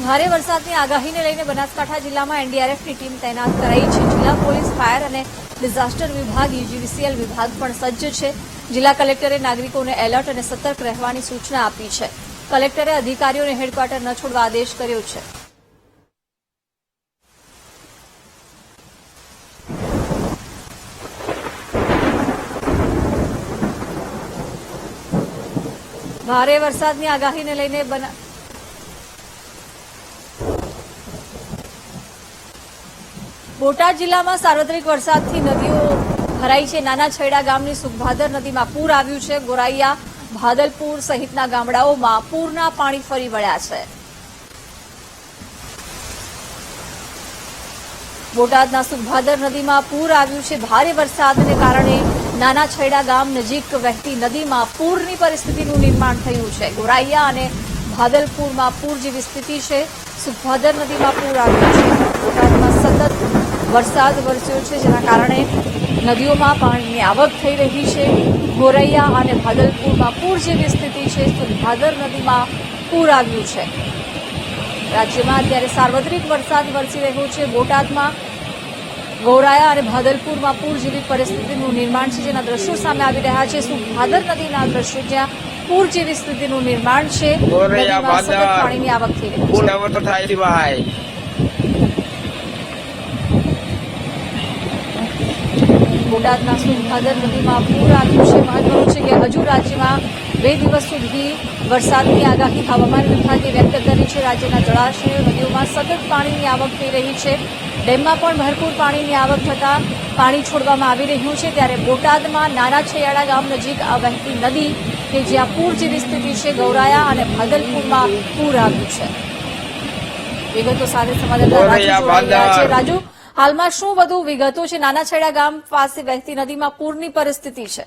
ભારે વરસાદની આગાહીને લઈને બનાસકાંઠા જિલ્લામાં એનડીઆરએફની ટીમ તૈનાત કરાઈ છે। જિલ્લા પોલીસ, ફાયર અને ડિઝાસ્ટર વિભાગ, યુજીવીસીએલ વિભાગ પણ સજ્જ છે। જિલ્લા કલેક્ટરે નાગરિકોને એલર્ટ અને સતર્ક રહેવાની સૂચના આપી છે। કલેક્ટરે અધિકારીઓને હેડક્વાર્ટર ન છોડવા આદેશ કર્યો છે। ભારે વરસાદની આગાહીને લઈને બોટાદ જિલ્લામાં સાર્વત્રિક વરસાદથી નદીઓ ભરાઈ છે। નાના છેડા ગામની સુખભાદર નદીમાં પૂર આવ્યું છે। ગોરાઈયા, ભાદલપુર સહિતના ગામડાઓમાં પૂરના પાણી ફરી વળ્યા છે। બોટાદના સુખભાદર નદીમાં પૂર આવ્યું છે। ભારે વરસાદને કારણે નાના છેડા ગામ નજીક વહેતી નદીમાં પૂરની પરિસ્થિતિનું નિર્માણ થયું છે। ગોરાઈયા અને ભાદલપુરમાં પૂર જેવી સ્થિતિ છે। સુખભાદર નદીમાં પૂર આવ્યું છે। બોટાદમાં સતત વરસાદ વરસ્યો છે, જેના કારણે નદીઓમાં પાણીની આવક થઈ રહી છે। ગોરૈયા અને ભાદલપુરમાં પૂર જેવી સ્થિતિ છે। સુખભાદર નદીમાં પૂર આવ્યું છે। રાજ્યમાં અત્યારે સાર્વત્રિક વરસાદ વરસી રહ્યો છે। બોટાદમાં ગોરાયા અને ભાદલપુરમાં પૂર જેવી પરિસ્થિતિનું નિર્માણ છે, જેના દ્રશ્યો સામે આવી રહ્યા છે। સુખભાદર નદીના દ્રશ્યો જ્યાં પૂર જેવી સ્થિતિનું નિર્માણ છે। નદીમાં સતત પાણીની આવક થઈ રહી છે। બોટાદના સુખભાદર નદીમાં પૂર આવ્યું છે। મહત્વનું છે કે હજુ રાજ્યમાં 2 દિવસ સુધી વરસાદની આગાહી હવામાન વિભાગે વ્યક્ત કરી છે। રાજ્યના જળાશયો, નદીઓમાં સતત પાણીની આવક થઈ રહી છે। ડેમમાં પણ ભરપૂર પાણીની આવક થતાં પાણી છોડવામાં આવી રહ્યું છે। ત્યારે બોટાદમાં નાના છેયાડા ગામ નજીક વહેતી નદી કે જ્યાં પૂર જેવી સ્થિતિ છે, ગૌરાયા અને ભાદલપુરમાં પૂર આવ્યું છે। વિગતો સાથે સંવાદદાતા રાજુ જોડાઈ રહ્યા છે। રાજુ, હાલમાં શું વધુ વિગતો છે? નાના છેડા ગામ પાસે વહેતી નદીમાં પૂરની પરિસ્થિતિ છે।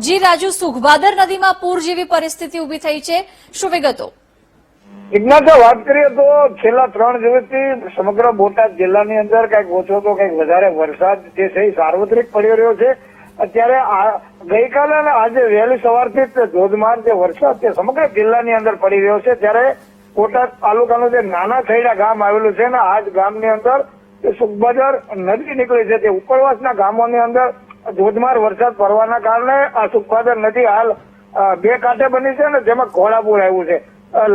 જી રાજુ, સુખભાદર નદીમાં પૂર જેવી પરિસ્થિતિ ઉભી થઈ છે, શું વિગતો? વિજ્ઞાન વાત કરીએ તો છેલ્લા 3 દિવસથી સમગ્ર બોટાદ જિલ્લાની અંદર કંઈક ઓછો તો કંઈક વધારે વરસાદ જે છે એ સાર્વત્રિક પડી રહ્યો છે। અત્યારે ગઈકાલે અને આજે વહેલી સવારથી જ ધોધમાર જે વરસાદ છે સમગ્ર જિલ્લાની અંદર પડી રહ્યો છે। ત્યારે બોટાદ તાલુકાનું જે નાના છેડા ગામ આવેલું છે ને આ જ ગામની અંદર સુખભાદર નદી નીકળી છે। તે ઉપરવાસના ગામોની અંદર ધોધમાર વરસાદ પડવાના કારણે આ સુખભાદર નદી હાલ 2 કાંઠે બની છે અને જેમાં ઘોડાપુર આવ્યું છે।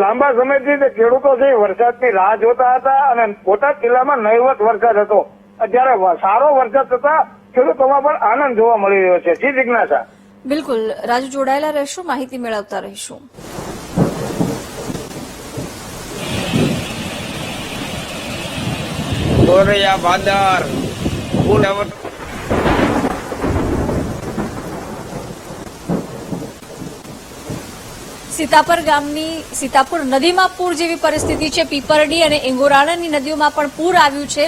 લાંબા સમયથી જે ખેડૂતો છે વરસાદની રાહ જોતા હતા અને બોટાદ જિલ્લામાં નહીવત વરસાદ હતો। અત્યારે સારો વરસાદ થતા ખેડૂતોમાં પણ આનંદ જોવા મળી રહ્યો છે। જી જિજ્ઞાસા। બિલકુલ રાજુ, જોડાયેલા રહીશું, માહિતી મેળવતા રહીશું। ગોરૈયા, ભાદર, સીતાપુર નદીમાં પૂર જેવી પરિસ્થિતિ છે। પીપરડી અને ઇંગોરાણાની નદીઓમાં પણ પૂર આવ્યું છે।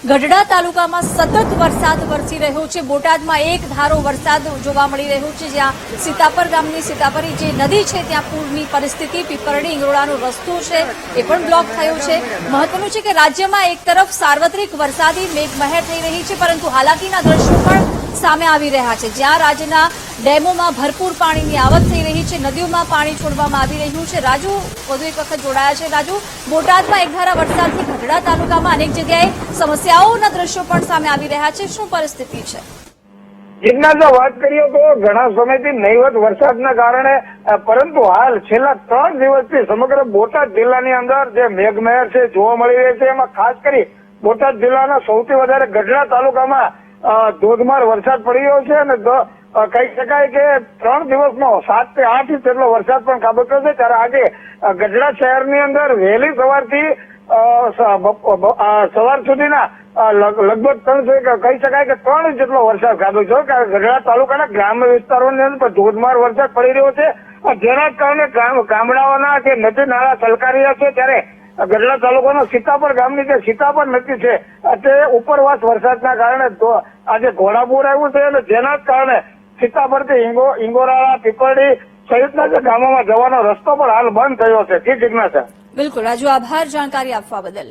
ગઢડા તાલુકામાં સતત વરસાદ વરસી રહ્યો છે। બોટાદમાં એક ધારો વરસાદ જોવા મળી રહ્યો છે, જ્યાં સીતાપર ગામની સીતાપરી જે નદી છે ત્યાં પૂરની પરિસ્થિતિ, પીપરડી ઇંગોરાનો રસ્તો છે એ પણ બ્લોક થયો છે। મહત્વનું છે કે રાજ્યમાં એક તરફ સાર્વત્રિક વરસાદી મેઘમહેર થઈ રહી છે, પરંતુ હાલાકીના દ્રશ્યો પણ સામે આવી રહ્યા છે, જ્યાં રાજ્યના ડેમોમાં ભરપૂર પાણીની આવક થઈ રહી છે, નદીઓમાં પાણી છોડવામાં આવી રહ્યું છે। રાજુ વધુ એક વખત જોડાયા છે। રાજુ, બોટાદમાં એકધારા વરસાદથી ગઢડા તાલુકામાં અનેક જગ્યાએ સમસ્યાઓના દ્રશ્યો પણ સામે આવી રહ્યા છે, શું પરિસ્થિતિ છે? જિજ્ઞાસા વાત કરીએ તો ઘણા સમયથી નહીવત વરસાદના કારણે પરંતુ હાલ છેલ્લા 3 દિવસથી સમગ્ર બોટાદ જિલ્લાની અંદર જે મેઘમહેર છે જોવા મળી રહી છે। એમાં ખાસ કરી બોટાદ જિલ્લાના સૌથી વધારે ગઢડા તાલુકામાં ધોધમાર વરસાદ પડી રહ્યો છે અને કહી શકાય કે 3 દિવસમાં 7 થી 8 ઇંચ જેટલો વરસાદ પણ ખાબક્યો છે। ત્યારે આજે ગઢડા શહેરની અંદર વહેલી સવારથી સવાર સુધીના લગભગ કહી શકાય કે 3 ઇંચ જેટલો વરસાદ ખાબક્યો છે। ગઢડા તાલુકાના ગ્રામ્ય વિસ્તારોની અંદર ધોધમાર વરસાદ પડી રહ્યો છે, જેના કારણે ગામડાઓના જે નદી નાળા છલકાઈ રહ્યા છે। ત્યારે ગઢડા તાલુકાના સીતાપર ગામની જે સીતાપર નદી છે તે ઉપરવાસ વરસાદના કારણે આજે ઘોડાપુર આવ્યું છે અને જેના કારણે સીતાપરથી ઇંગોરાળા, પીપરડી સહિતના જે ગામોમાં જવાનો રસ્તો પણ હાલ બંધ થયો છે। જી જિજ્ઞાસા। બિલકુલ રાજુ, આભાર જાણકારી આપવા બદલ।